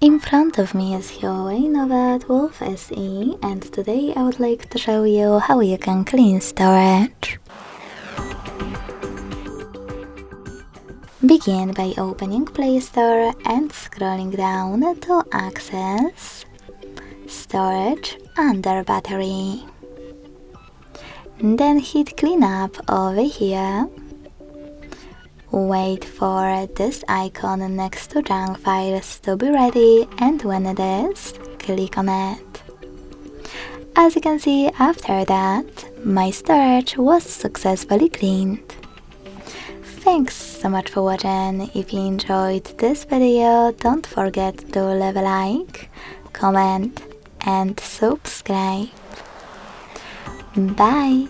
In front of me is HUAWEI Nova 12 SE, and today I would like to show you how you can clean storage. Begin by opening Play Store and scrolling down to access Storage under Battery. Then hit Clean Up over here. Wait for this icon next to junk files to be ready, and when it is, click on it. As you can see, after that, my storage was successfully cleaned. Thanks so much for watching. If you enjoyed this video, don't forget to leave a like, comment and subscribe. Bye!